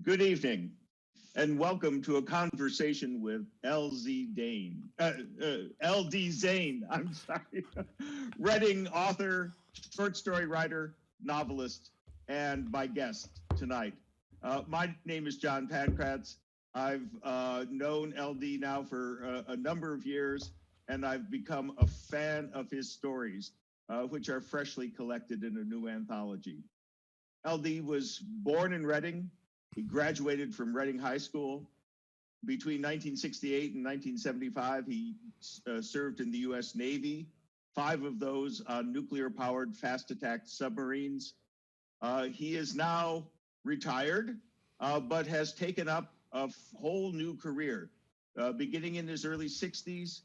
Good evening, and welcome to a conversation with LZ Dane. LD Zane, I'm sorry. Reading author, short story writer, novelist, and my guest tonight. My name is John Pankratz. I've known LD now for a number of years, and I've become a fan of his stories, which are freshly collected in a new anthology. LD was born in Reading. He graduated from Reading High School. Between 1968 and 1975, he served in the U.S. Navy, 5 of those on nuclear-powered fast-attack submarines. He is now retired, but has taken up a whole new career. Beginning in his early 60s,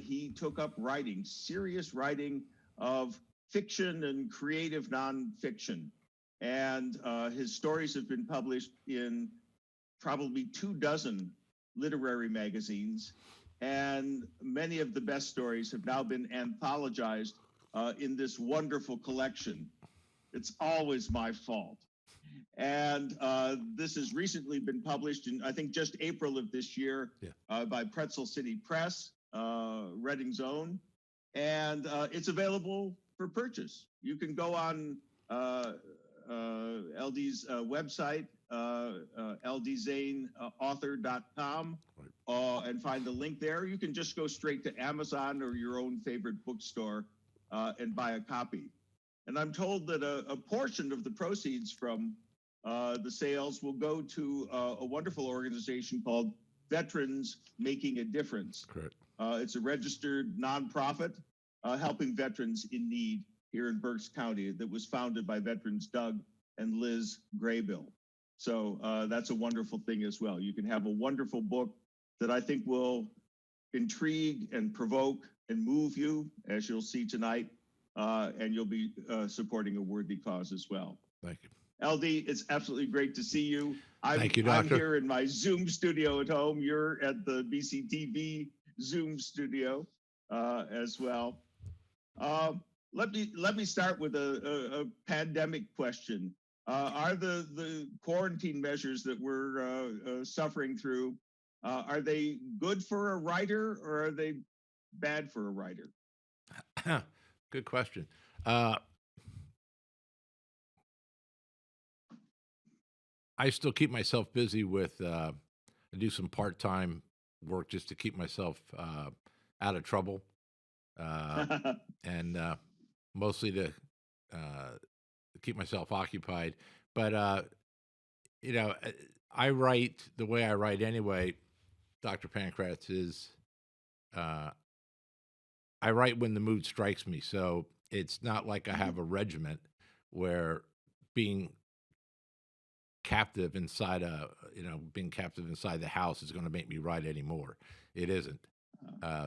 he took up writing, serious writing of fiction and creative nonfiction. And his stories have been published in probably 24 literary magazines, and many of the best stories have now been anthologized in this wonderful collection. It's Always My Fault. And this has recently been published in, I think, just April of this year by Pretzel City Press, Reading's own. And it's available for purchase. You can go on LD's website, ldzaneauthor.com, and find the link there. You can just go straight to Amazon or your own favorite bookstore and buy a copy. And I'm told that a portion of the proceeds from the sales will go to a wonderful organization called Veterans Making a Difference. Correct. It's a registered nonprofit helping veterans in need here in Berks County that was founded by veterans Doug and Liz Graybill. So that's a wonderful thing as well. You can have a wonderful book that I think will intrigue and provoke and move you, as you'll see tonight, and you'll be supporting a worthy cause as well. Thank you. LD, it's absolutely great to see you. Thank you, Doctor. I'm here in my Zoom studio at home. You're at the BCTV Zoom studio as well. Let me start with a pandemic question. Are the quarantine measures that we're suffering through, are they good for a writer or are they bad for a writer? Good question. I still keep myself busy with, I do some part-time work just to keep myself out of trouble, and mostly to keep myself occupied. But, you know, I write the way I write anyway, Dr. Pankratz, is I write when the mood strikes me. So it's not like I have a regiment where being captive inside being captive inside the house is going to make me write anymore. It isn't.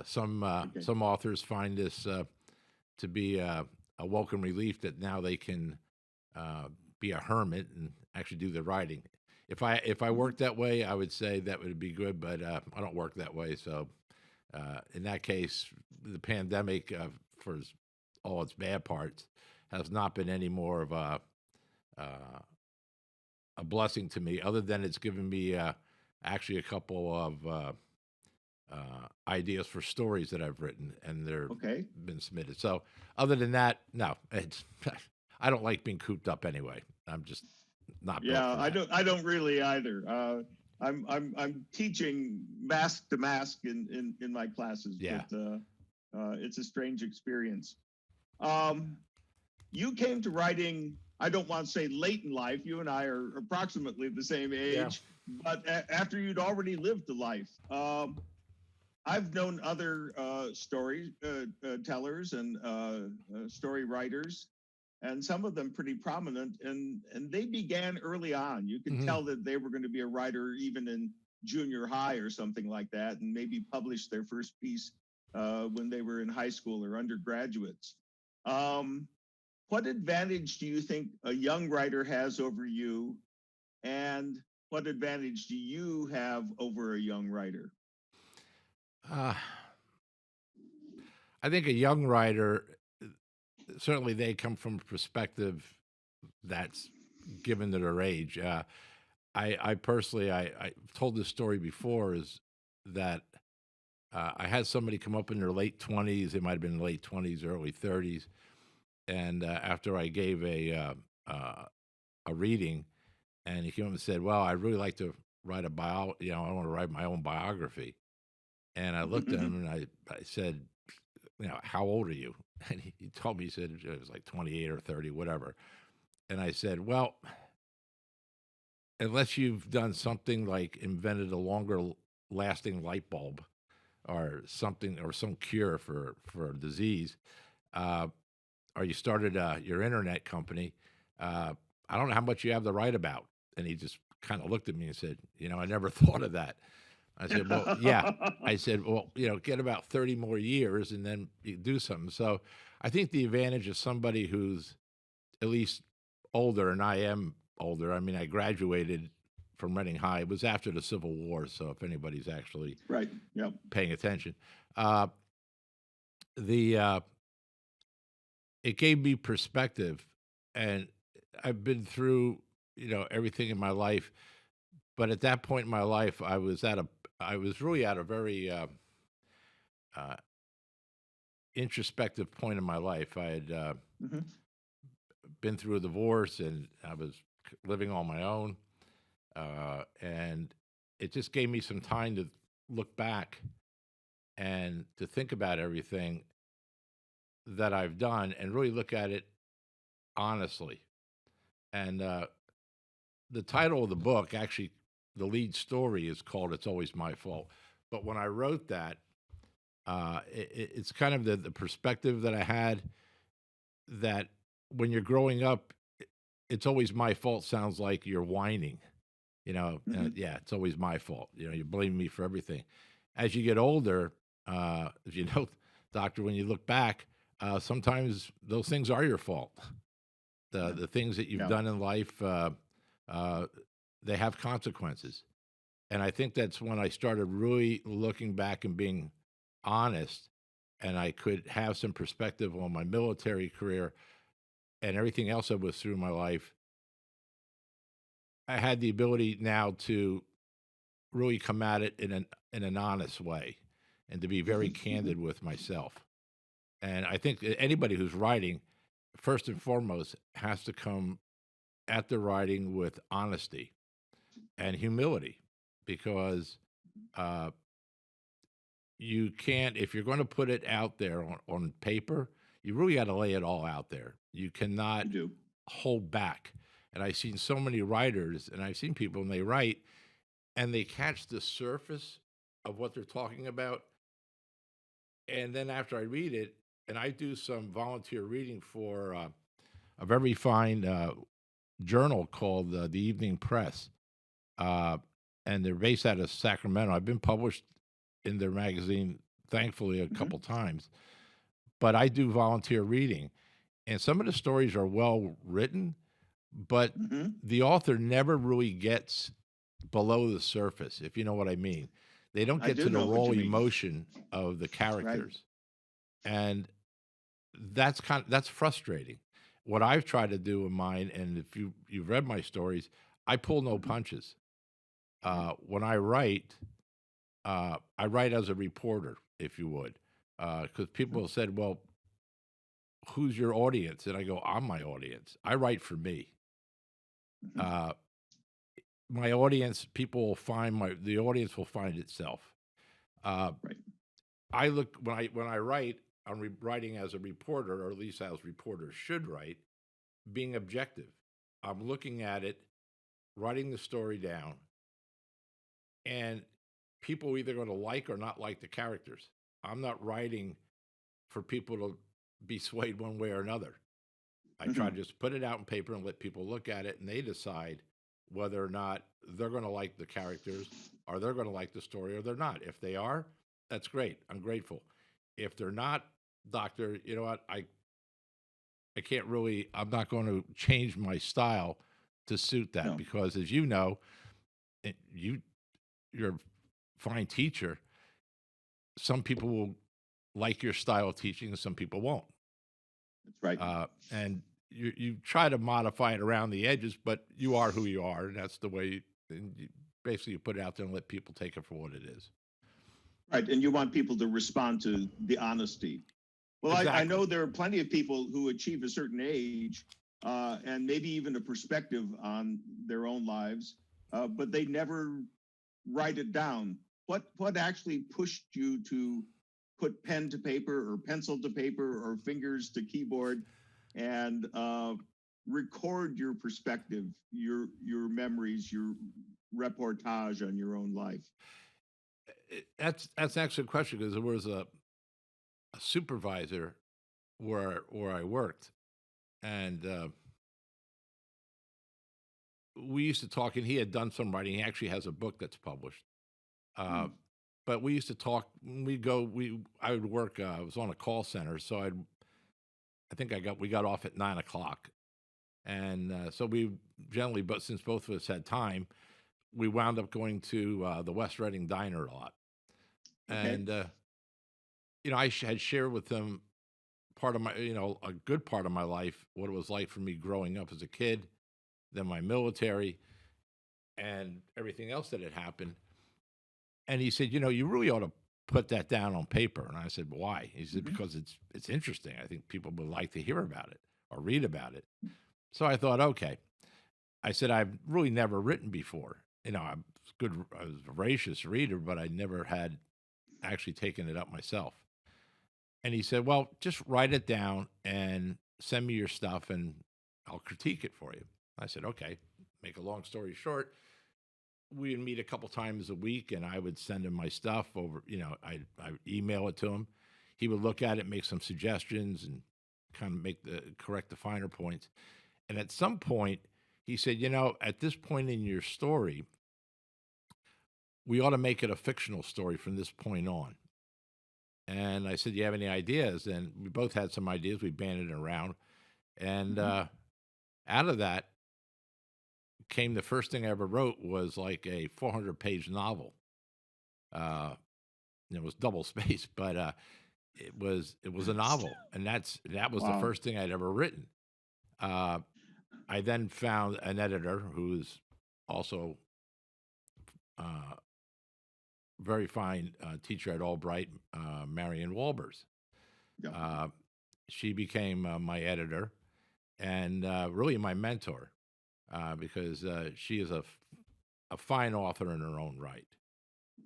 Some authors find this to be a welcome relief that now they can be a hermit and actually do the writing. If I worked that way, I would say that would be good, but I don't work that way. So in that case, the pandemic, for all its bad parts, has not been any more of a blessing to me, other than it's given me actually a couple of ideas for stories that I've written, and they're been submitted. So other than that, no, it's I don't like being cooped up anyway. I'm just not. Yeah, I don't really either. I'm teaching mask to mask in my classes. Yeah. But it's a strange experience. You came to writing, I don't want to say late in life. You and I are approximately the same age, but after you'd already lived a life. I've known other story tellers and story writers, and some of them pretty prominent, and they began early on. You could tell that they were going to be a writer even in junior high or something like that, and maybe published their first piece when they were in high school or undergraduates. Um, what advantage do you think a young writer has over you, and what advantage do you have over a young writer? Uh, I think a young writer, certainly they come from a perspective that's given to their age. I personally, I told this story before, is that I had somebody come up in their late 20s. They might have been late 20s, early 30s. And after I gave a reading, and he came up and said, "Well, I'd really like to write a I want to write my own biography." And I looked at him and I said, "How old are you?" And he told me, he said it was like 28 or 30, whatever. And I said, "Well, unless you've done something like invented a longer lasting light bulb or something, or some cure for a disease, uh, or you started your internet company, I don't know how much you have to write about." And he just kind of looked at me and said, "I never thought of that." I said, "Well, yeah." I said, "Well, get about 30 more years and then you do something." So I think the advantage of somebody who's at least older, and I am older. I mean, I graduated from Reading High. It was after the Civil War, so if anybody's actually Right. Yep. paying attention, uh, the it gave me perspective, and I've been through everything in my life. But at that point in my life, I was really at a very uh, introspective point in my life. I had Hmm. been through a divorce, and I was living on my own, and it just gave me some time to look back and to think about everything that I've done and really look at it honestly. And the title of the book, actually, the lead story is called "It's Always My Fault." But when I wrote that, it's kind of the perspective that I had, that when you're growing up, it's always my fault sounds like you're whining, Hmm. yeah, it's always my fault. You blame me for everything. As you get older, as you know, doctor, when you look back, sometimes those things are your fault. The Yeah. the things that you've Yeah. done in life, uh, they have consequences. And I think that's when I started really looking back and being honest, and I could have some perspective on my military career and everything else that was through my life. I had the ability now to really come at it in an honest way, and to be very Hmm. Hmm. candid with myself. And I think that anybody who's writing, first and foremost, has to come at the writing with honesty and humility, because uh, you can't, if you're going to put it out there on paper, you really got to lay it all out there. You cannot You do. hold back. And I've seen so many writers, and I've seen people, and they write and they catch the surface of what they're talking about. And then after I read it, and I do some volunteer reading for a very fine journal called the Evening Press, uh, and they're based out of Sacramento. I've been published in their magazine, thankfully, a Hmm. couple times. But I do volunteer reading, and some of the stories are well written, but Hmm. the author never really gets below the surface, if you know what I mean. They don't I get do to the know what raw you mean. emotion of the Right. characters, and that's frustrating. What I've tried to do in mine, and if you've read my stories, I pull no Hmm. punches. Right. When I write as a reporter, if you would, because Hmm. people have said, "Well, who's your audience?" And I go, "I'm my audience. I write for me. Hmm. Uh, my audience, people will find the audience will find itself." Uh, Right. I look when I write, I'm writing as a reporter, or at least as reporters should write, being objective. I'm looking at it, writing the story down, and people are either going to like or not like the characters. I'm not writing for people to be swayed one way or another. I try to Hmm. just put it out in paper and let people look at it, and they decide whether or not they're going to like the characters, or they're going to like the story, or they're not. If they are, that's great. I'm grateful. If they're not, doctor, you know what? I can't really. I'm not going to change my style to suit that No, because, as you know, you you're a fine teacher. Some people will like your style of teaching, and some people won't. that's right. And you try to modify it around the edges, but you are who you are, and that's the way. And basically, you put it out there and let people take it for what it is. Right. And you want people to respond to the honesty. Well, I Exactly. know there are plenty of people who achieve a certain age and maybe even a perspective on their own lives, but they never write it down. What actually pushed you to put pen to paper or pencil to paper or fingers to keyboard and record your perspective, your memories, your reportage on your own life? That's actually a question because there was a supervisor where I worked, and we used to talk, and he had done some writing. He actually has a book that's published. Uh, Mm, but we used to talk. When we go. I would work. I was on a call center, so I think we got off at 9 o'clock, and so we generally, but since both of us had time, we wound up going to the West Reading Diner a lot. okay. And had shared with them part of my, a good part of my life, what it was like for me growing up as a kid, then my military, and everything else that had happened. And he said, you really ought to put that down on paper. And I said, why? He said, Mhm. because it's interesting. I think people would like to hear about it or read about it. So I thought, okay. I said, I've really never written before. I was a voracious reader, but I never had actually taken it up myself. And he said, well, just write it down and send me your stuff and I'll critique it for you. I said, okay. Make a long story short, we would meet a couple times a week and I would send him my stuff over, I email it to him. He would look at it, make some suggestions and kind of correct the finer points. And at some point, he said, at this point in your story, we ought to make it a fictional story from this point on. And I said, "You have any ideas?" And we both had some ideas. We banded it around, and Mhm. out of that came the first thing I ever wrote was like a 400-page novel. Uh, it was double spaced, but it was a novel, and that was the Wow. first thing I'd ever written. Uh, I then found an editor who's also uh, very fine teacher at Albright, Marion Walbers. Yeah. Uh, she became my editor and really my mentor because she is a fine author in her own right.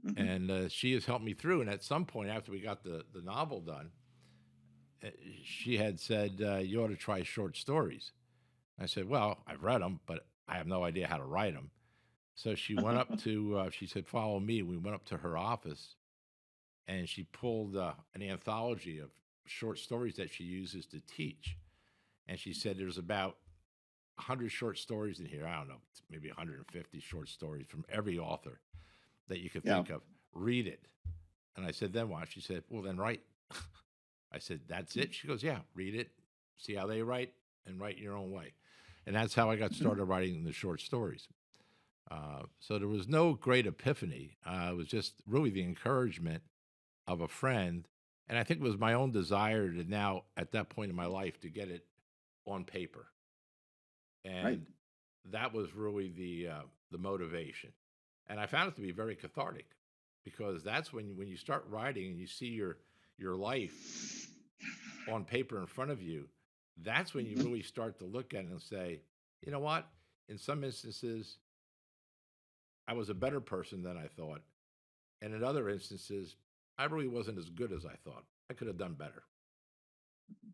Mhm. And she has helped me through. And at some point, after we got the novel done, uh, she had said, you ought to try short stories. I said, well, I've read them, but I have no idea how to write them. So she went up to, she said, follow me. We went up to her office and she pulled an anthology of short stories that she uses to teach. And she said, there's about 100 short stories in here. I don't know, maybe 150 short stories from every author that you could Yeah. think of. Read it. And I said, then what? She said, well, then write. I said, that's it? She goes, yeah, read it, see how they write, and write your own way. And that's how I got Mhm. started writing the short stories. So there was no great epiphany. It was just really the encouragement of a friend. And I think it was my own desire to now, at that point in my life, to get it on paper. Right. And that was really the motivation. And I found it to be very cathartic because that's when you start writing and you see your life on paper in front of you, that's when you Mhm. really start to look at it and say, you know what? In some instances, I was a better person than I thought. And in other instances, I really wasn't as good as I thought. I could have done better.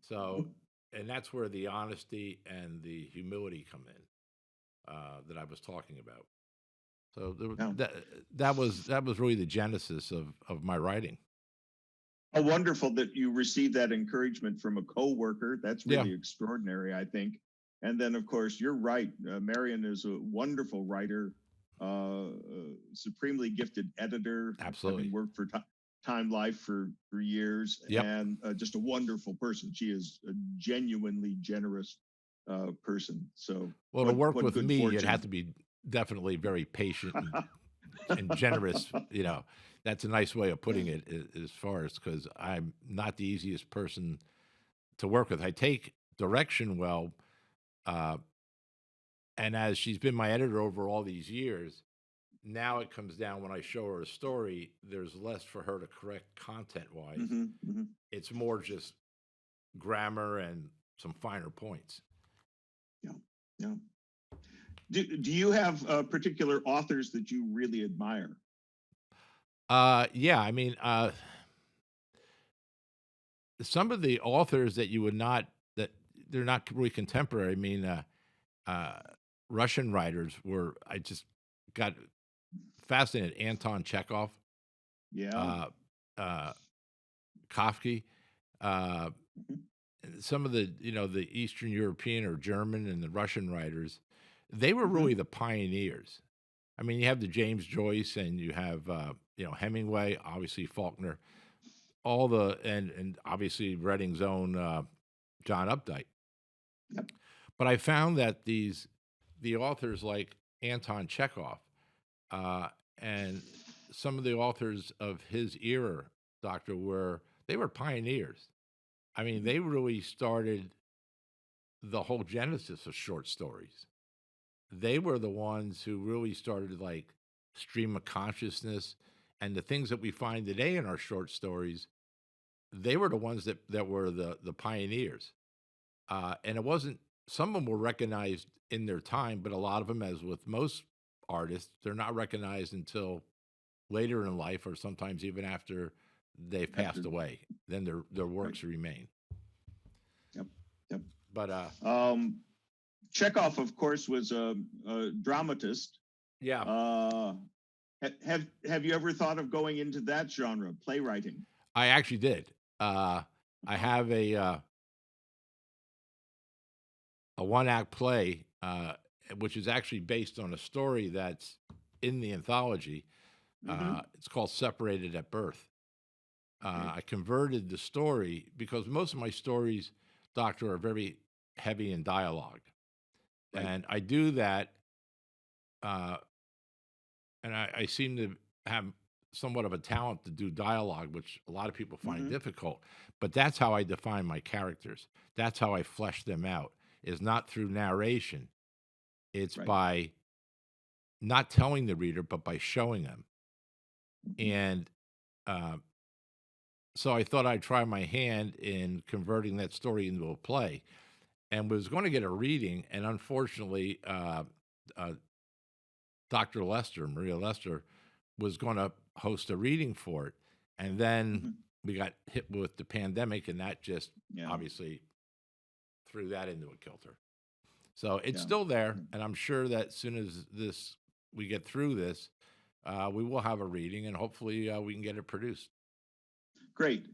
So, and that's where the honesty and the humility come in that I was talking about. So Yeah. that was really the genesis of my writing. How wonderful that you received that encouragement from a coworker. That's Yeah, really extraordinary, I think. And then, of course, you're right. Marion is a wonderful writer, supremely gifted editor, having absolutely. worked for Time Life for years, Yep. and just a wonderful person. She is a genuinely generous person. So, Well, to work what with good me, you'd fortune. have to be definitely very patient and generous. That's a nice way of putting it as far as because I'm not the easiest person to work with. I take direction well, uh, and as she's been my editor over all these years, now it comes down when I show her a story, there's less for her to correct content wise. Hmm, hmm. It's more just grammar and some finer points. Yeah, yeah. Do you have particular authors that you really admire? Yeah, I mean, some of the authors that you would not that they're not really contemporary. I mean, uh, Russian writers were I just got fascinated. Anton Chekhov, Yeah. uh, uh, Kafka, uh, Mhm, some of the the Eastern European or German and the Russian writers, they were mhm. really the pioneers. I mean, you have the James Joyce and you have Hemingway, obviously Faulkner, all the and obviously Redding's own John Updike. Yep. But I found that the authors like Anton Chekhov uh, and some of the authors of his era, Doctor, they were pioneers. I mean, Mhm. they really started the whole genesis of short stories. They were the ones who really started like stream of consciousness and the things that we find today in our short stories. They were the ones that were the pioneers. And it wasn't, some of them were recognized in their time, but a lot of them, as with most artists, they're not recognized until later in life or sometimes even after they've After, passed away. Then their right. works remain. Yep. Yep. But Um, Chekhov, of course, was a dramatist. yeah, Uh, have you ever thought of going into that genre, playwriting? I actually did. I Uh-huh. have a one act play, which is actually based on a story that's in the anthology. Hmm. It's called Separated at Birth. Okay. I converted the story because most of my stories, Doctor, are very heavy in dialogue. Right. And I do that, uh, and I seem to have somewhat of a talent to do dialogue, which a lot of people find Hmm. difficult. But that's how I define my characters. That's how I flesh them out, is not through narration. It's Right. by not telling the reader, but by showing them. Hmm. And uh, so I thought I'd try my hand in converting that story into a play and was going to get a reading. And unfortunately, uh, Dr. Lester, Maria Lester, was going to host a reading for it. And then Hmm. we got hit with the pandemic, and that just Yeah. obviously threw that into a kilter. So it's Yeah. still there. Yeah. And I'm sure that as soon as we get through this, we will have a reading and hopefully we can get it produced. Great,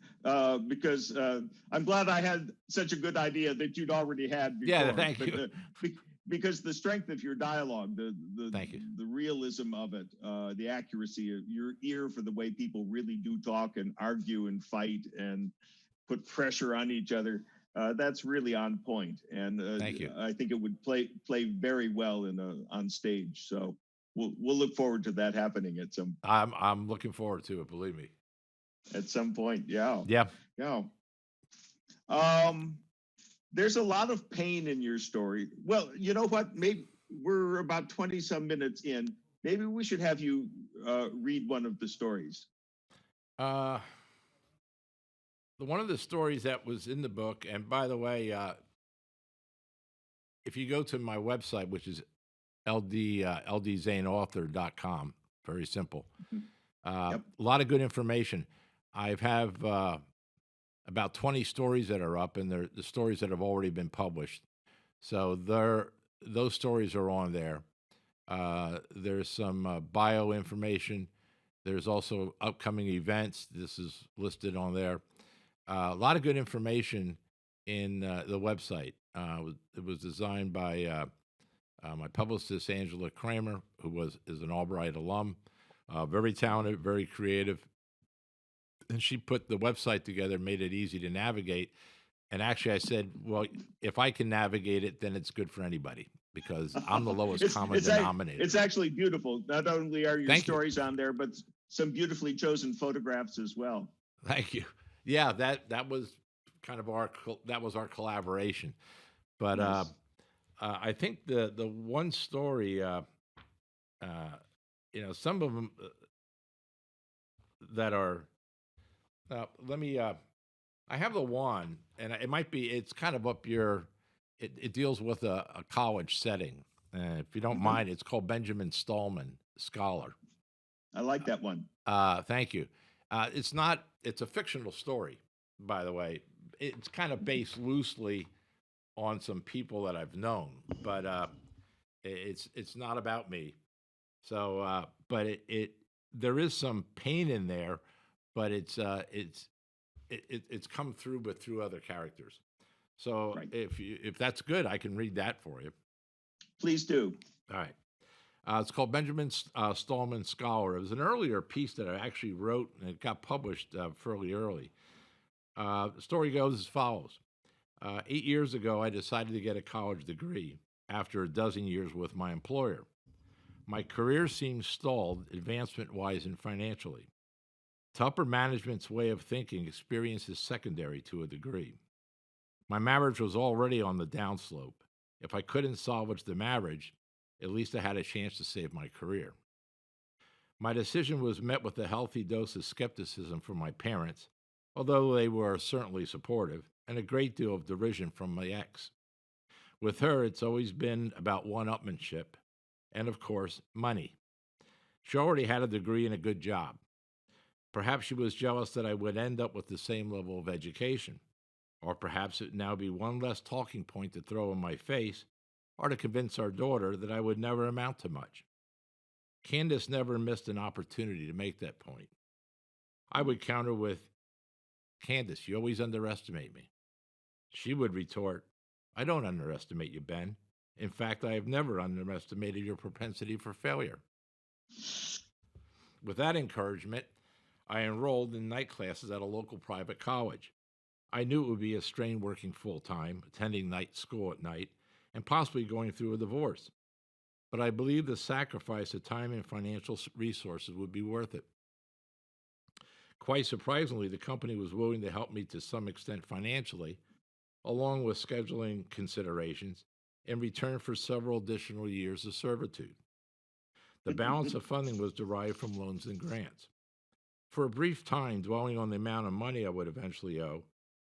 because I'm glad I had such a good idea that you'd already had Yeah, before. thank But you. because the strength of your dialogue, Thank you. the realism of it, the accuracy of your ear for the way people really do talk and argue and fight and put pressure on each other, that's really on point. And Thank you. I think it would play very well on stage. So we'll look forward to that happening I'm looking forward to it, believe me. at some point. Yeah, Yeah. yeah. Um, there's a lot of pain in your story. Well, you know what? Maybe we're about 20 some minutes in. Maybe we should have you read one of the stories. Uh one of the stories that was in the book, and by the way, if you go to my website, which is ldzaneauthor.com, very simple. Mhm. A Yep. lot of good information. I have about 20 stories that are up, and they're the stories that have already been published. So those stories are on there. There's some bio information. There's also upcoming events. This is listed on there. A lot of good information in the website. It was designed by my publicist Angela Kramer, who is an Albright alum, very talented, very creative, and she put the website together, made it easy to navigate. And actually, I said, well, if I can navigate it, then it's good for anybody because I'm the lowest common denominator. It's actually beautiful. Not only are your Thank you. stories on there, but some beautifully chosen photographs as well. Thank you. Yeah, that was kind of our collaboration. But Nice. I think the one story, some of them that are. Let me. I have the one, and it might be. It's kind of up your. It deals with a college setting. If you don't mind, it's called Benjamin Stallman Scholar. I like that one. Thank you. It's not. It's a fictional story, by the way. It's kind of based loosely on some people that I've known, but it's not about me. So, but there is some pain in there, but it's come through, but through other characters. So Right. if that's good, I can read that for you. Please do. All right. It's called Benjamin Stallman Scholar. It was an earlier piece that I actually wrote, and it got published fairly early. The story goes as follows. 8 years ago, I decided to get a college degree after a dozen years with my employer. My career seemed stalled advancement-wise and financially. To upper management's way of thinking, experience is secondary to a degree. My marriage was already on the downslope. If I couldn't salvage the marriage, at least I had a chance to save my career. My decision was met with a healthy dose of skepticism from my parents, although they were certainly supportive, and a great deal of derision from my ex. With her, it's always been about one-upmanship, and of course, money. She already had a degree and a good job. Perhaps she was jealous that I would end up with the same level of education, or perhaps it would now be one less talking point to throw in my face, or to convince our daughter that I would never amount to much. Candace never missed an opportunity to make that point. I would counter with, Candace, you always underestimate me. She would retort, I don't underestimate you, Ben. In fact, I have never underestimated your propensity for failure. With that encouragement, I enrolled in night classes at a local private college. I knew it would be a strain working full-time, attending night school at night, and possibly going through a divorce. But I believed the sacrifice of time and financial resources would be worth it. Quite surprisingly, the company was willing to help me to some extent financially, along with scheduling considerations, in return for several additional years of servitude. The balance of funding was derived from loans and grants. For a brief time, dwelling on the amount of money I would eventually owe,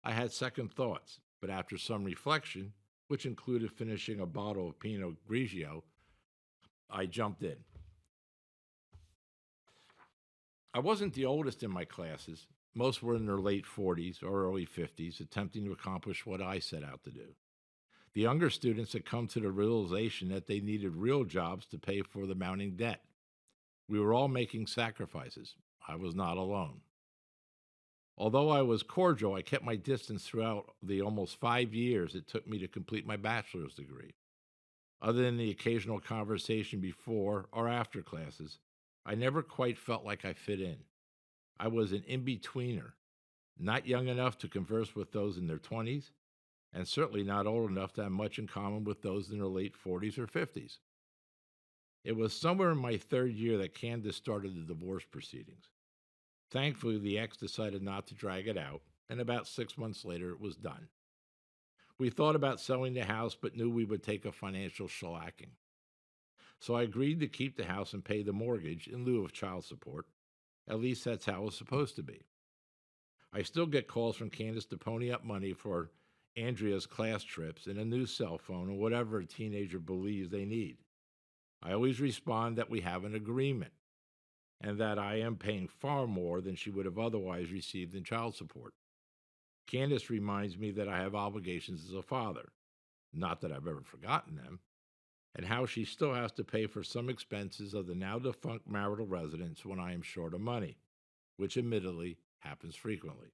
I had second thoughts, but after some reflection, which included finishing a bottle of Pinot Grigio, I jumped in. I wasn't the oldest in my classes. Most were in their late 40s or early 50s, attempting to accomplish what I set out to do. The younger students had come to the realization that they needed real jobs to pay for the mounting debt. We were all making sacrifices. I was not alone. Although I was cordial, I kept my distance throughout the almost 5 years it took me to complete my bachelor's degree. Other than the occasional conversation before or after classes, I never quite felt like I fit in. I was an in-betweener, not young enough to converse with those in their 20s, and certainly not old enough to have much in common with those in their late 40s or 50s. It was somewhere in my third year that Candace started the divorce proceedings. Thankfully, the ex decided not to drag it out, and about 6 months later, it was done. We thought about selling the house, but knew we would take a financial shellacking. So I agreed to keep the house and pay the mortgage in lieu of child support. At least that's how it was supposed to be. I still get calls from Candace to pony up money for Andrea's class trips and a new cell phone or whatever a teenager believes they need. I always respond that we have an agreement and that I am paying far more than she would have otherwise received in child support. Candace reminds me that I have obligations as a father, not that I've ever forgotten them, and how she still has to pay for some expenses of the now defunct marital residence when I am short of money, which admittedly happens frequently.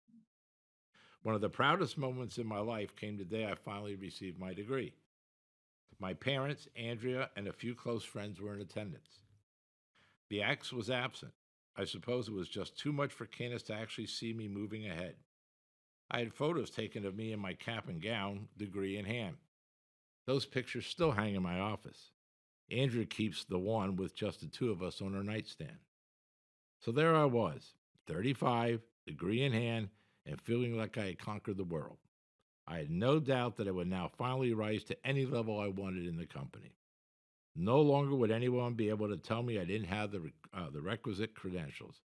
One of the proudest moments in my life came the day I finally received my degree. My parents, Andrea, and a few close friends were in attendance. The ex was absent. I suppose it was just too much for Candace to actually see me moving ahead. I had photos taken of me in my cap and gown, degree in hand. Those pictures still hang in my office. Andrea keeps the one with just the two of us on her nightstand. So there I was, 35, degree in hand, and feeling like I had conquered the world. I had no doubt that I would now finally rise to any level I wanted in the company. No longer would anyone be able to tell me I didn't have the requisite credentials.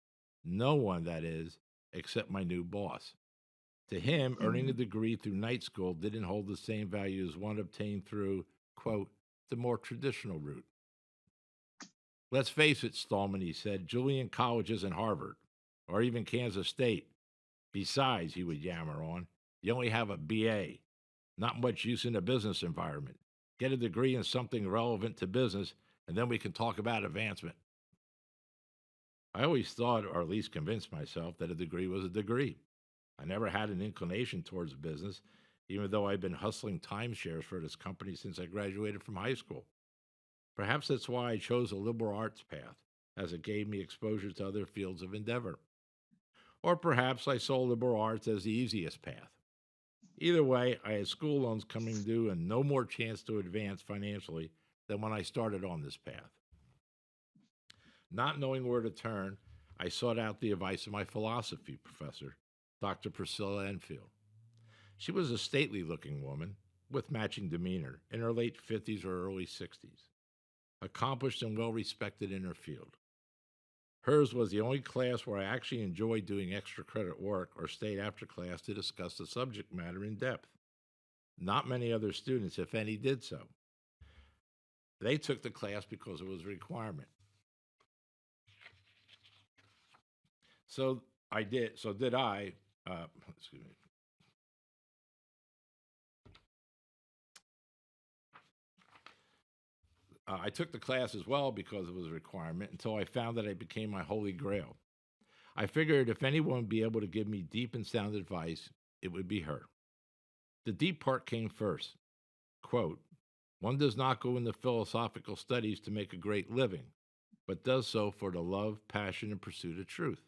No one, that is, except my new boss. To him, earning a degree through night school didn't hold the same value as one obtained through, quote, the more traditional route. Let's face it, Stallman, he said, Julian College isn't Harvard, or even Kansas State. Besides, he would yammer on, you only have a BA. Not much use in a business environment. Get a degree in something relevant to business, and then we can talk about advancement. I always thought, or at least convinced myself, that a degree was a degree. I never had an inclination towards business, even though I'd been hustling timeshares for this company since I graduated from high school. Perhaps that's why I chose a liberal arts path, as it gave me exposure to other fields of endeavor. Or perhaps I saw liberal arts as the easiest path. Either way, I had school loans coming due and no more chance to advance financially than when I started on this path. Not knowing where to turn, I sought out the advice of my philosophy professor, Dr. Priscilla Enfield. She was a stately-looking woman with matching demeanor in her late 50s or early 60s, accomplished and well-respected in her field. Hers was the only class where I actually enjoyed doing extra credit work or stayed after class to discuss the subject matter in depth. Not many other students, if any, did so. They took the class because it was a requirement. So I did. So did I. Excuse me. I took the class as well because it was a requirement until I found that it became my holy grail. I figured if anyone would be able to give me deep and sound advice, it would be her. The deep part came first. Quote, one does not go into philosophical studies to make a great living, but does so for the love, passion, and pursuit of truth.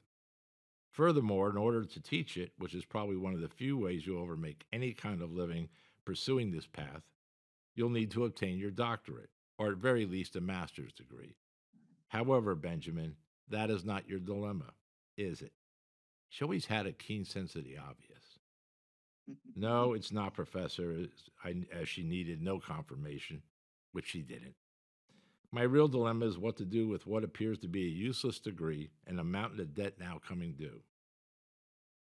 Furthermore, in order to teach it, which is probably one of the few ways you'll ever make any kind of living pursuing this path, you'll need to obtain your doctorate, or at very least a master's degree. However, Benjamin, that is not your dilemma, is it? She always had a keen sense of the obvious. No, it's not, Professor, as she needed no confirmation, which she didn't. My real dilemma is what to do with what appears to be a useless degree and a mountain of debt now coming due.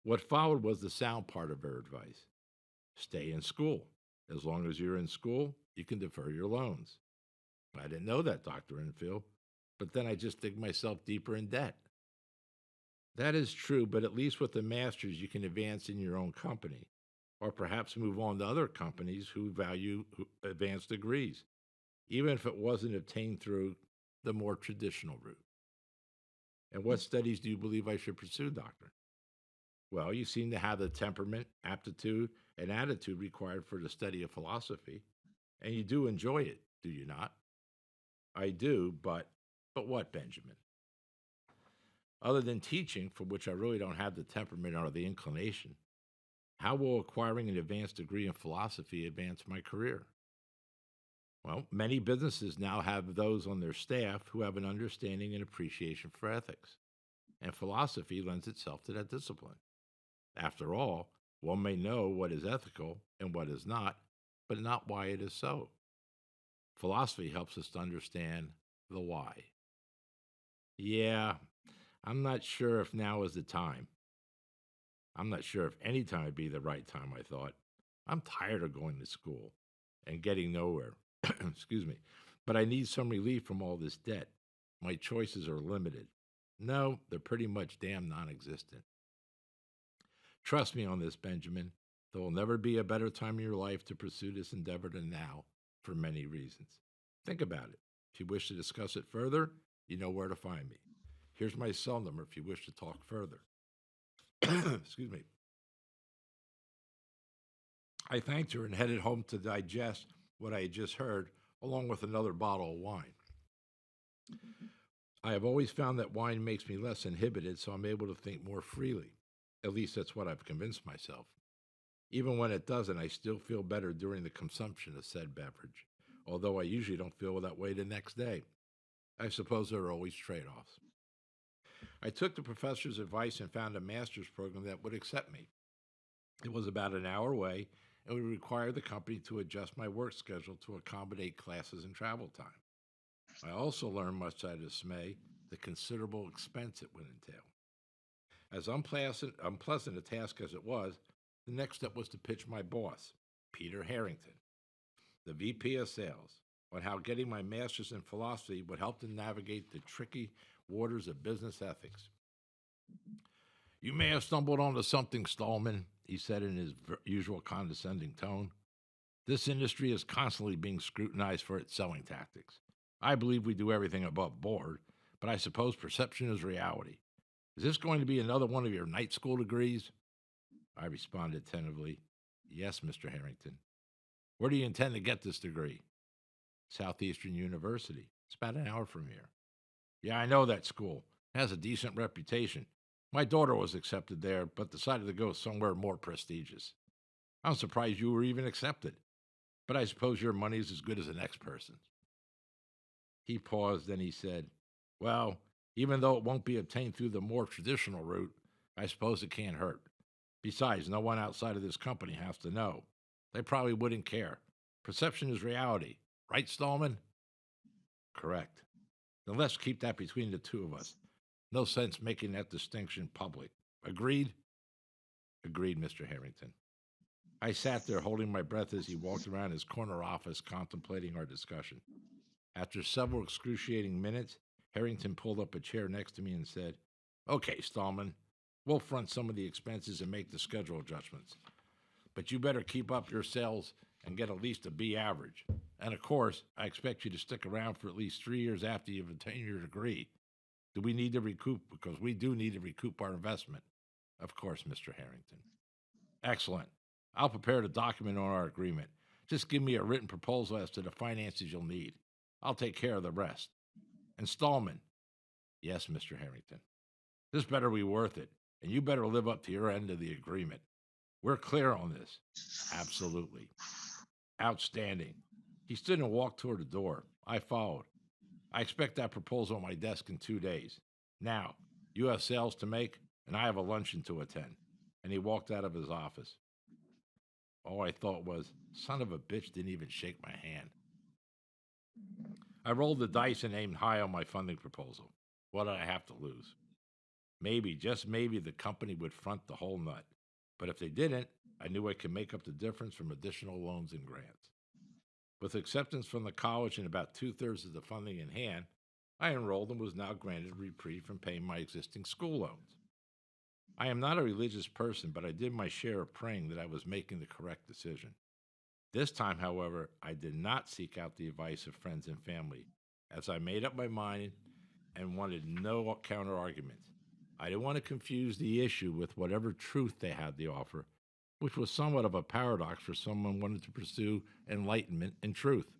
What followed was the sound part of her advice. Stay in school. As long as you're in school, you can defer your loans. I didn't know that, Dr. Enfield, but then I just dig myself deeper in debt. That is true, but at least with the master's, you can advance in your own company, or perhaps move on to other companies who value advanced degrees, even if it wasn't obtained through the more traditional route. And what studies do you believe I should pursue, Doctor? Well, you seem to have the temperament, aptitude, and attitude required for the study of philosophy, and you do enjoy it, do you not? I do, but what, Benjamin? Other than teaching, for which I really don't have the temperament or the inclination, how will acquiring an advanced degree in philosophy advance my career? Well, many businesses now have those on their staff who have an understanding and appreciation for ethics, and philosophy lends itself to that discipline. After all, one may know what is ethical and what is not, but not why it is so. Philosophy helps us to understand the why. Yeah, I'm not sure if now is the time. I'm not sure if any time would be the right time, I thought. I'm tired of going to school and getting nowhere. Excuse me. But I need some relief from all this debt. My choices are limited. No, they're pretty much damn non existent. Trust me on this, Benjamin. There will never be a better time in your life to pursue this endeavor than now, for many reasons. Think about it. If you wish to discuss it further, you know where to find me. Here's my cell number if you wish to talk further. Excuse me. I thanked her and headed home to digest what I had just heard, along with another bottle of wine. I have always found that wine makes me less inhibited, so I'm able to think more freely. At least that's what I've convinced myself. Even when it doesn't, I still feel better during the consumption of said beverage, although I usually don't feel that way the next day. I suppose there are always trade offs. I took the professor's advice and found a master's program that would accept me. It was about an hour away and would require the company to adjust my work schedule to accommodate classes and travel time. I also learned, much to my dismay, the considerable expense it would entail. As unpleasant a task as it was, the next step was to pitch my boss, Peter Harrington, the VP of Sales, on how getting my master's in philosophy would help to navigate the tricky waters of business ethics. You may have stumbled onto something, Stallman, he said in his usual condescending tone. This industry is constantly being scrutinized for its selling tactics. I believe we do everything above board, but I suppose perception is reality. Is this going to be another one of your night school degrees? I responded tentatively, Yes, Mr. Harrington. Where do you intend to get this degree? Southeastern University. It's about an hour from here. Yeah, I know that school. It has a decent reputation. My daughter was accepted there, but decided to go somewhere more prestigious. I'm surprised you were even accepted, but I suppose your money is as good as the next person's. He paused, then he said, Well, even though it won't be obtained through the more traditional route, I suppose it can't hurt. Besides, no one outside of this company has to know. They probably wouldn't care. Perception is reality. Right, Stallman? Correct. Then let's keep that between the two of us. No sense making that distinction public. Agreed? Agreed, Mr. Harrington. I sat there holding my breath as he walked around his corner office contemplating our discussion. After several excruciating minutes, Harrington pulled up a chair next to me and said, Okay, Stallman, we'll front some of the expenses and make the schedule adjustments. But you better keep up your sales and get at least a B average. And of course, I expect you to stick around for at least 3 years after you've obtained your degree. Do we need to recoup? Because we do need to recoup our investment. Of course, Mr. Harrington. Excellent. I'll prepare the document on our agreement. Just give me a written proposal as to the finances you'll need. I'll take care of the rest. And Stallman. Yes, Mr. Harrington. This better be worth it, and you better live up to your end of the agreement. We're clear on this. Absolutely. Outstanding. He stood and walked toward the door. I followed. I expect that proposal on my desk in 2 days. Now, you have sales to make, and I have a luncheon to attend. And he walked out of his office. All I thought was, son of a bitch didn't even shake my hand. I rolled the dice and aimed high on my funding proposal. What did I have to lose? Maybe, just maybe, the company would front the whole nut. But if they didn't, I knew I could make up the difference from additional loans and grants. With acceptance from the college and about 2/3 of the funding in hand, I enrolled and was now granted reprieve from paying my existing school loans. I am not a religious person, but I did my share of praying that I was making the correct decision. This time, however, I did not seek out the advice of friends and family, as I made up my mind and wanted no counter arguments. I didn't want to confuse the issue with whatever truth they had to offer, which was somewhat of a paradox for someone wanting to pursue enlightenment and truth.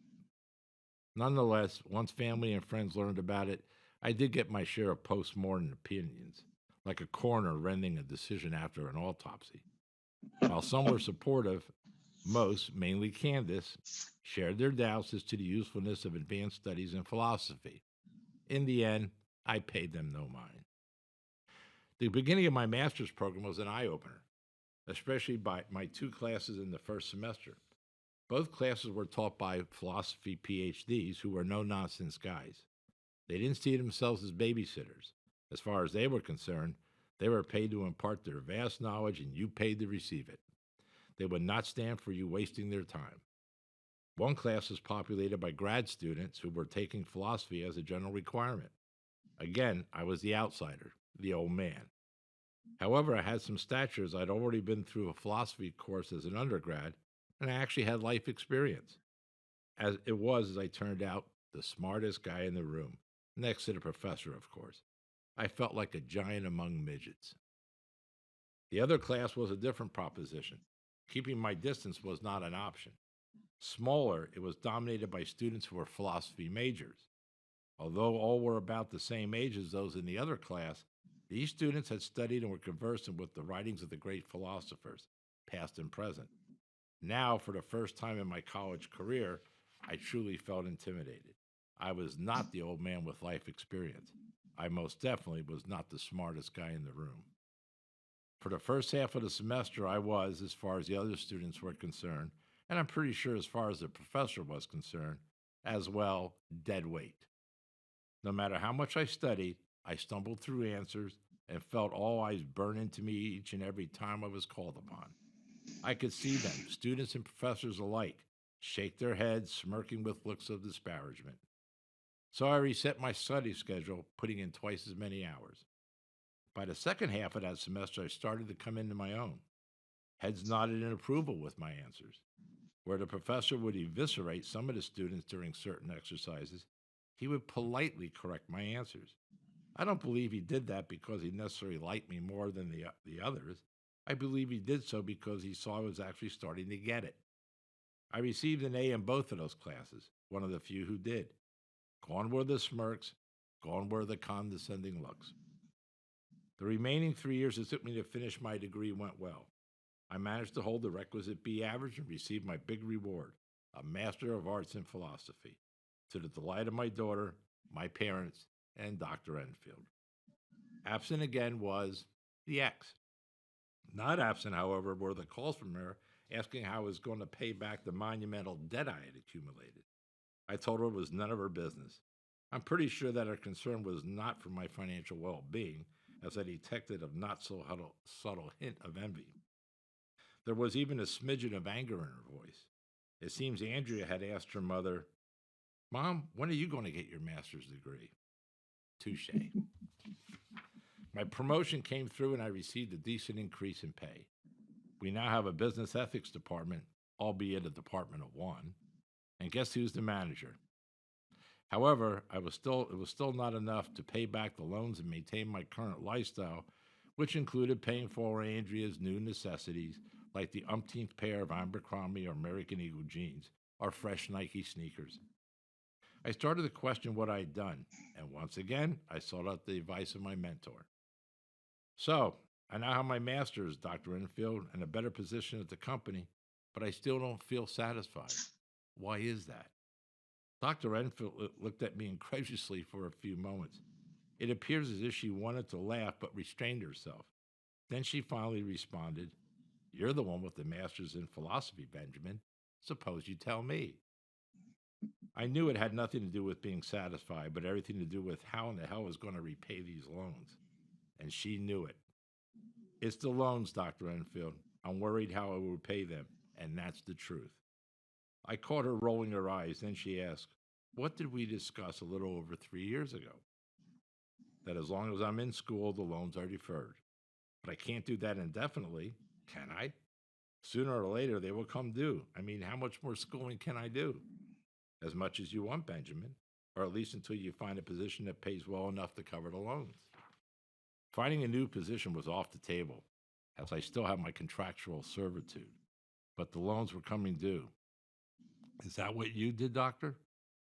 Nonetheless, once family and friends learned about it, I did get my share of post-mortem opinions, like a coroner rendering a decision after an autopsy. While some were supportive, most, mainly Candace, shared their doubts as to the usefulness of advanced studies in philosophy. In the end, I paid them no mind. The beginning of my master's program was an eye-opener, especially by my 2 classes in the first semester. Both classes were taught by philosophy PhDs who were no-nonsense guys. They didn't see themselves as babysitters. As far as they were concerned, they were paid to impart their vast knowledge and you paid to receive it. They would not stand for you wasting their time. One class was populated by grad students who were taking philosophy as a general requirement. Again, I was the outsider, the old man. However, I had some stature as I'd already been through a philosophy course as an undergrad, and I actually had life experience. As I turned out, the smartest guy in the room, next to the professor, of course. I felt like a giant among midgets. The other class was a different proposition. Keeping my distance was not an option. Smaller, it was dominated by students who were philosophy majors. Although all were about the same age as those in the other class, these students had studied and were conversant with the writings of the great philosophers, past and present. Now, for the first time in my college career, I truly felt intimidated. I was not the old man with life experience. I most definitely was not the smartest guy in the room. For the first half of the semester, I was, as far as the other students were concerned, and I'm pretty sure as far as the professor was concerned, as well, dead weight. No matter how much I studied, I stumbled through answers and felt all eyes burn into me each and every time I was called upon. I could see them, students and professors alike, shake their heads, smirking with looks of disparagement. So I reset my study schedule, putting in twice as many hours. By the second half of that semester, I started to come into my own. Heads nodded in approval with my answers. Where the professor would eviscerate some of the students during certain exercises, he would politely correct my answers. I don't believe he did that because he necessarily liked me more than the others. I believe he did so because he saw I was actually starting to get it. I received an A in both of those classes, one of the few who did. Gone were the smirks, gone were the condescending looks. The remaining 3 years it took me to finish my degree went well. I managed to hold the requisite B average and receive my big reward, a Master of Arts in Philosophy, to the delight of my daughter, my parents, and Dr. Enfield. Absent again was the X. Not absent, however, were the calls from her asking how I was going to pay back the monumental debt I had accumulated. I told her it was none of her business. I'm pretty sure that her concern was not for my financial well-being, as I detected a not so subtle hint of envy. There was even a smidgen of anger in her voice. It seems Andrea had asked her mother, "Mom, when are you going to get your master's degree?" Touche. My promotion came through and I received a decent increase in pay. We now have a business ethics department, albeit a department of one. And guess who's the manager? However, it was still not enough to pay back the loans and maintain my current lifestyle, which included paying for Andrea's new necessities, like the umpteenth pair of Abercrombie or American Eagle jeans, or fresh Nike sneakers. I started to question what I had done, and once again, I sought out the advice of my mentor. So, I now have my master's, Dr. Enfield, and a better position at the company, but I still don't feel satisfied. Why is that? Dr. Enfield looked at me incredulously for a few moments. It appears as if she wanted to laugh but restrained herself. Then she finally responded, "You're the one with the master's in philosophy, Benjamin. Suppose you tell me." I knew it had nothing to do with being satisfied, but everything to do with how in the hell I was going to repay these loans. And she knew it. "It's the loans, Dr. Enfield. I'm worried how I will repay them, and that's the truth." I caught her rolling her eyes. Then she asked, "What did we discuss a little over 3 years ago?" "That as long as I'm in school, the loans are deferred. But I can't do that indefinitely, can I? Sooner or later, they will come due. I mean, how much more schooling can I do?" "As much as you want, Benjamin, or at least until you find a position that pays well enough to cover the loans." Finding a new position was off the table, as I still have my contractual servitude, but the loans were coming due. "Is that what you did, doctor?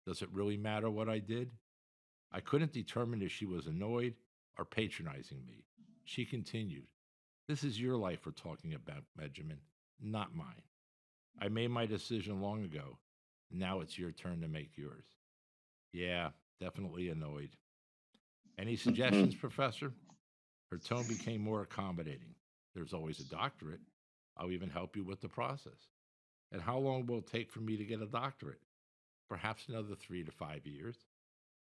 Does it really matter what I did?" I couldn't determine if she was annoyed or patronizing me. She continued, "This is your life we're talking about, Benjamin, not mine. I made my decision long ago. Now it's your turn to make yours." Yeah, definitely annoyed. "Any suggestions, Professor?" Her tone became more accommodating. "There's always a doctorate. I'll even help you with the process." "And how long will it take for me to get a doctorate?" "Perhaps another 3 to 5 years."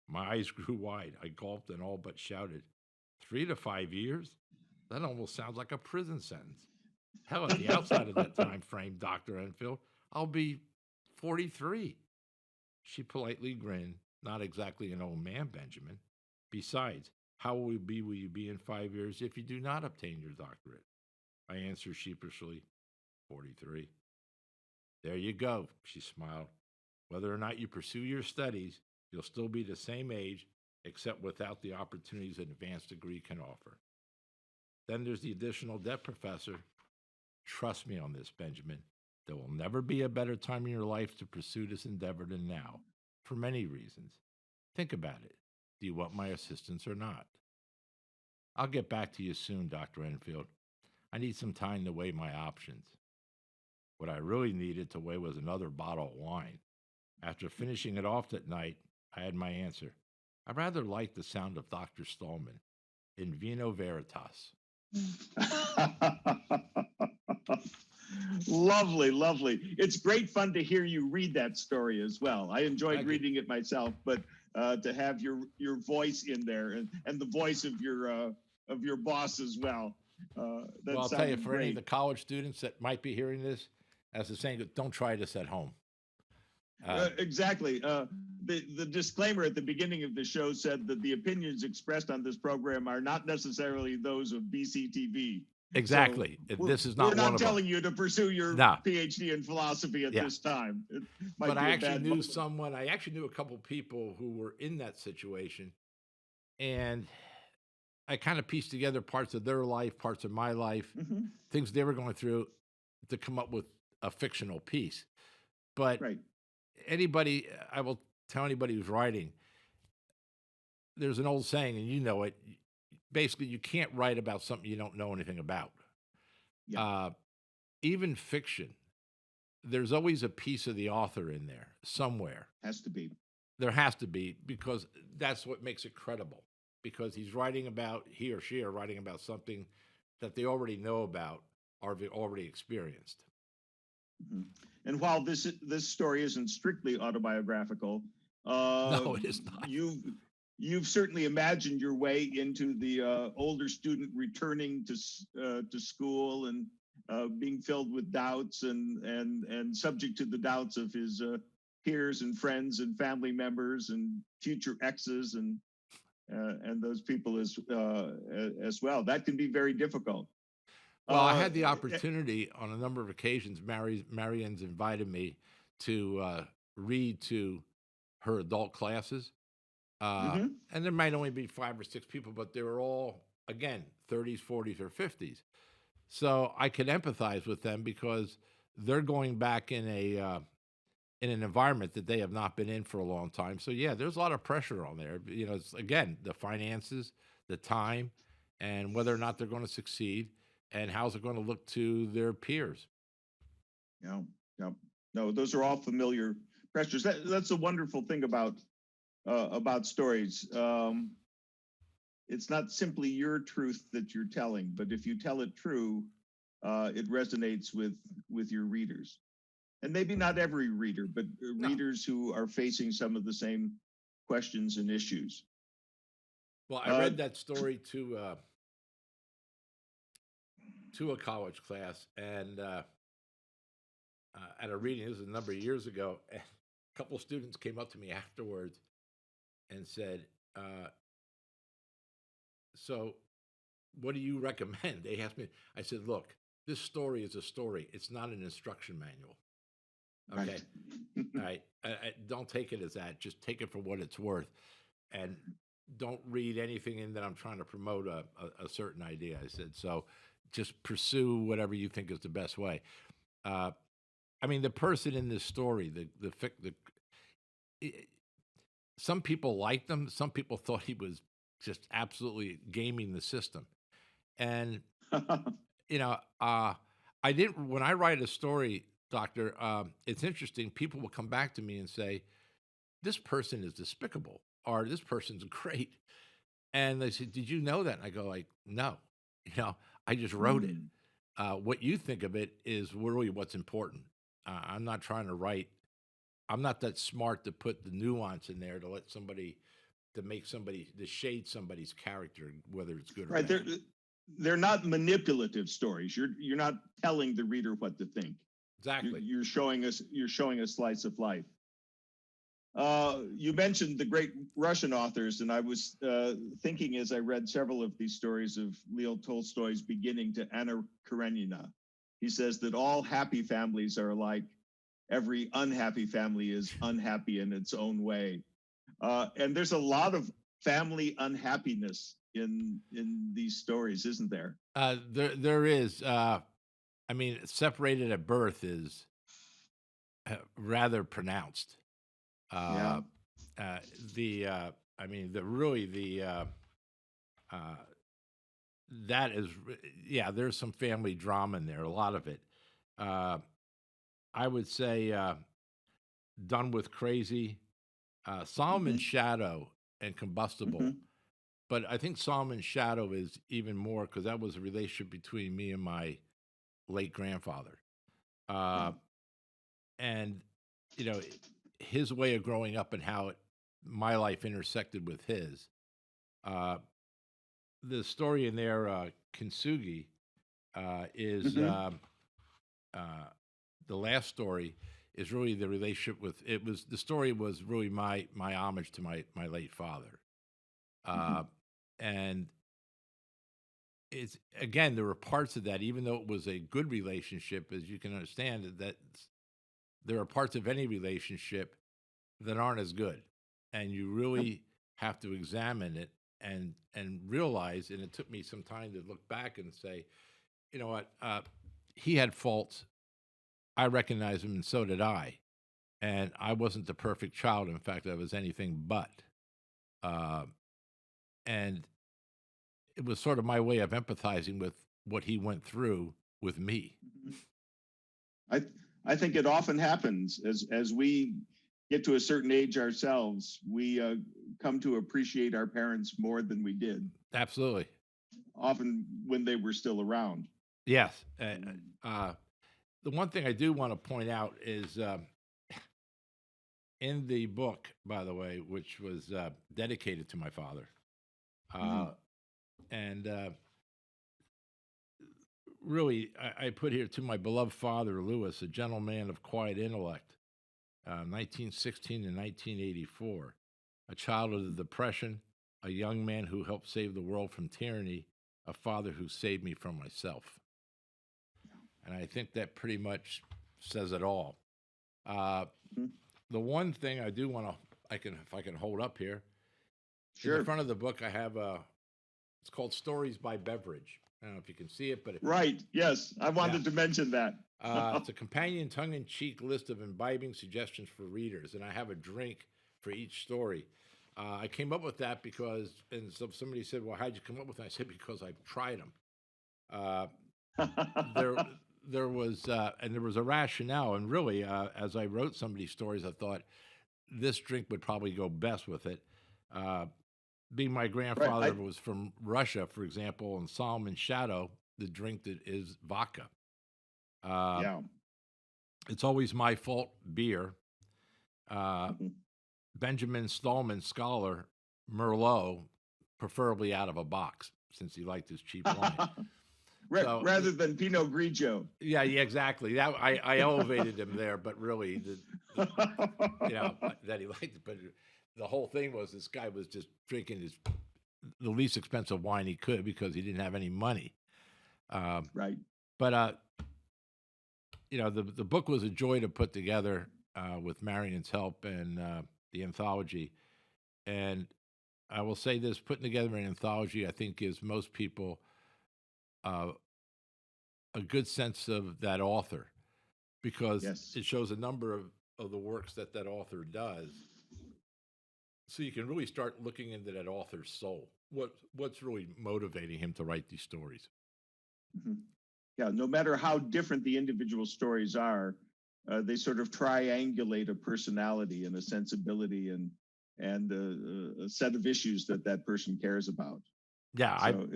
My eyes grew wide. I gulped and all but shouted, 3 to 5 years? That almost sounds like a prison sentence. Hell, at the outside of that time frame, Dr. Enfield, I'll be 43. She politely grinned. "Not exactly an old man, Benjamin. Besides, how will you be in 5 years if you do not obtain your doctorate?" I answered sheepishly, 43. "There you go," she smiled. "Whether or not you pursue your studies, you'll still be the same age, except without the opportunities an advanced degree can offer. Then there's the additional debt, Professor. Trust me on this, Benjamin. There will never be a better time in your life to pursue this endeavor than now, for many reasons. Think about it. Do you want my assistance or not? I'll get back to you soon, Dr. Enfield. I need some time to weigh my options. What I really needed to weigh was another bottle of wine. After finishing it off that night, I had my answer. I rather like the sound of Dr. Stallman in Vino Veritas. Lovely, lovely. It's great fun to hear you read that story as well. I enjoyed reading it myself, but to have your voice in there and the voice of your boss as well. Well, I'll tell you, for any of the college students that might be hearing this, as the saying, don't try this at home. Exactly. The disclaimer at the beginning of the show said that the opinions expressed on this program are not necessarily those of BCTV. Exactly. So this is not one of them. We're not telling you to pursue your PhD in philosophy at this time. But I actually knew someone, I actually knew a couple people who were in that situation. And I kind of pieced together parts of their life, parts of my life, things they were going through to come up with a fictional piece. But anybody, I will tell anybody who's writing, there's an old saying, and you know it. Basically, you can't write about something you don't know anything about. Even fiction, there's always a piece of the author in there somewhere. Has to be. There has to be, because that's what makes it credible. Because he or she are writing about something that they already know about or have already experienced. And while this story isn't strictly autobiographical, no, it is not. You've certainly imagined your way into the older student returning to school and being filled with doubts and subject to the doubts of his peers and friends and family members and future exes and those people as well. That can be very difficult. Well, I had the opportunity on a number of occasions. Marion's invited me to read to her adult classes. And there might only be 5 or 6 people, but they were all, again, 30s, 40s, or 50s. So I could empathize with them because they're going back in an environment that they have not been in for a long time. So yeah, there's a lot of pressure on there. You know, it's, again, the finances, the time, and whether or not they're going to succeed, and how's it going to look to their peers. No, those are all familiar pressures. That's a wonderful thing about stories. It's not simply your truth that you're telling, but if you tell it true, it resonates with your readers. And maybe not every reader, but readers who are facing some of the same questions and issues. Well, I read that story to a college class, and at a reading, this was a number of years ago, and a couple of students came up to me afterwards and said, so what do you recommend? They asked me. I said, look, this story is a story. It's not an instruction manual. Okay. All right. Don't take it as that. Just take it for what it's worth. And don't read anything in that I'm trying to promote a certain idea. I said, so just pursue whatever you think is the best way. I mean, the person in this story, some people liked him. Some people thought he was just absolutely gaming the system. And, you know, when I write a story, Doctor, it's interesting. People will come back to me and say, this person is despicable, or this person's great. And they say, did you know that? And I go like, no, I just wrote it. What you think of it is really what's important. I'm not trying to write. I'm not that smart to put the nuance in there to shade somebody's character, whether it's good or bad. They're not manipulative stories. You're not telling the reader what to think. Exactly. You're showing a slice of life. You mentioned the great Russian authors, and I was thinking as I read several of these stories of Leo Tolstoy's beginning to Anna Karenina. He says that all happy families are alike. Every unhappy family is unhappy in its own way. And there's a lot of family unhappiness in these stories, isn't there? There is. I mean, separated at birth is rather pronounced. I I mean, uh, that is, yeah, there's some family drama in there, a lot of it. Uh, I would say Done with Crazy, Solomon Hmm. Shadow, and Combustible. Hmm. But I think Solomon Shadow is even more because that was a relationship between me and my late grandfather. Yeah. Uh, and, you know, his way of growing up and how my life intersected with his. Uh, the story in there, Kintsugi, is Hmm. uh, the last story is really the relationship with it was the story was really my homage to my late father. Hmm. Uh, and it's again there were parts of that, even though it was a good relationship, as you can understand, that there are parts of any relationship that aren't as good, and you Yep. really have to examine it and realize. And it took me some time to look back and say, you know what, he had faults. I recognize him, and so did I. And I wasn't the perfect child. In fact, I was anything but. Uh, and it was sort of my way of empathizing with what he went through with me. Mhm. I I think it often happens as we get to a certain age ourselves, we come to appreciate our parents more than we did, Absolutely. often when they were still around. Yes. Um, Uh, the one thing I do want to point out is in the book, by the way, which was dedicated to my father. Uh, mhm. and really, I put here to my beloved father, Lewis, a gentleman of quiet intellect, 1916 to 1984, a child of the Depression, a young man who helped save the world from tyranny, a father who saved me from myself. And I think that pretty much says it all. Uh, Mhm. the one thing I do want to, if I can hold up here, in the Sure. front of the book, I have it's called Stories by Beverage. I don't know if you can see it, but Right. Yes, I yeah, wanted to mention that. it's a companion tongue-in-cheek list of imbibing suggestions for readers, and I have a drink for each story. I came up with that because, and so somebody said, "Well, how'd you come up with that?" I said, "Because I've tried them." Uh, there, there was, and there was a rationale, and really, as I wrote some of these stories, I thought this drink would probably go best with it. Uh, being my Right. grandfather was from Russia, for example, and Solomon Shadow, the drink that is vodka. Uh, Yeah. it's always my fault beer. Uh, Mhm. Benjamin Stallman Scholar Merlot, preferably out of a box, since he liked his cheap wine. So, Rather than Pinot Grigio. yeah, yeah, exactly. That I elevated him there, but really, that he liked it. But the whole thing was this guy was just drinking the least expensive wine he could because he didn't have any money. Um, Right. but the book was a joy to put together with Marion's help and the anthology. And I will say this: putting together an anthology, I think, gives most people uh, a good sense of that author because Yes. it shows a number of the works that author does. So you can really start looking into that author's soul. What's really motivating him to write these stories? Mhm. Yeah. No matter how different the individual stories are, they sort of triangulate a personality and a sensibility and a set of issues that that person cares about. Yeah, I So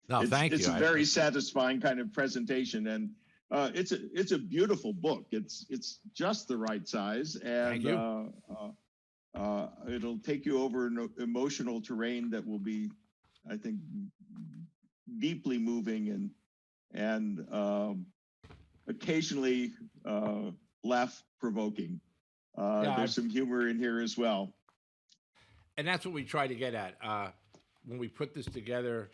no, thank it's you. a very satisfying kind of presentation, and it's a beautiful book. It's just the right size, Thank and you. it'll take you over an emotional terrain that will be, I think, deeply moving and occasionally laugh provoking. Yeah, There's some humor in here as well. and that's what we try to get at. When we put this together,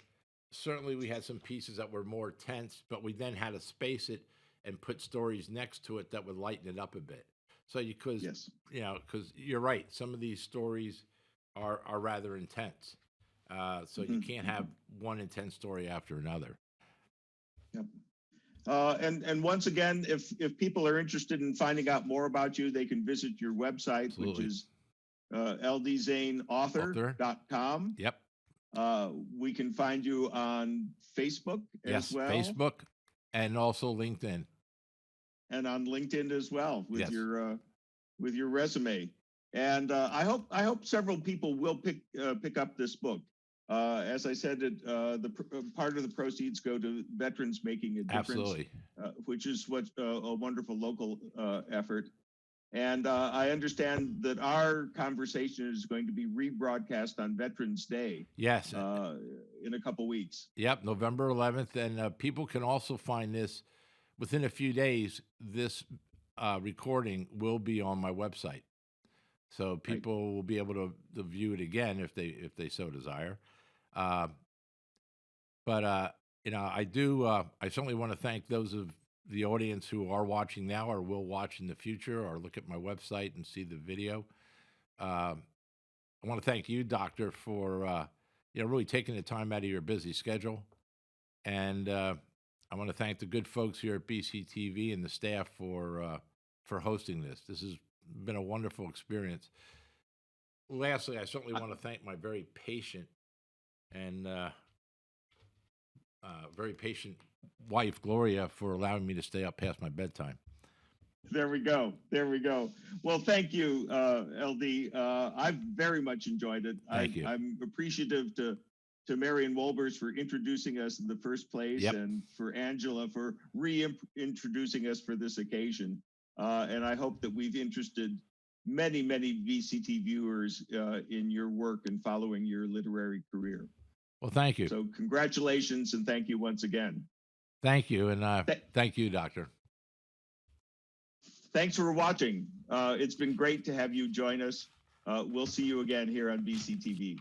certainly we had some pieces that were more tense, but we then had to space it and put stories next to it that would lighten it up a bit. So Yes. because you're right, some of these stories are rather intense. So you Hmm. can't have Hmm. one intense story after another. Yep. And once again, if people are interested in finding out more about you, they can visit your website, which Absolutely. is ldzaneauthor.com. Yep. We can find you on Facebook Yes. as well. Facebook and also LinkedIn. And on LinkedIn as well with Yes. your resume. And I hope several people will pick up this book. As I said, part of the proceeds go to veterans making a difference, Absolutely. which is what a wonderful local effort. And I understand that our conversation is going to be rebroadcast on Veterans Day. Yes. In a couple weeks. Yep, November 11th. And people can also find this within a few days. This recording will be on my website. So people will be able to view it again if they so desire. But I certainly want to thank those of the audience who are watching now or will watch in the future or look at my website and see the video. I want to thank you, Doctor, for really taking the time out of your busy schedule. And I want to thank the good folks here at BCTV and the staff for hosting this. This has been a wonderful experience. Lastly, I certainly want to thank my very patient and very patient wife, Gloria, for allowing me to stay up past my bedtime. There we go. Well, thank you, LD. I've very much enjoyed it. Thank you. I'm appreciative to Marion Wolbers for introducing us in the first place, and for Angela for reintroducing us for this occasion. And I hope that we've interested many, many VCT viewers in your work and following your literary career. Well, thank you. So congratulations and thank you once again. Thank you. And thank you, Doctor. Thanks for watching. It's been great to have you join us. We'll see you again here on VCTV.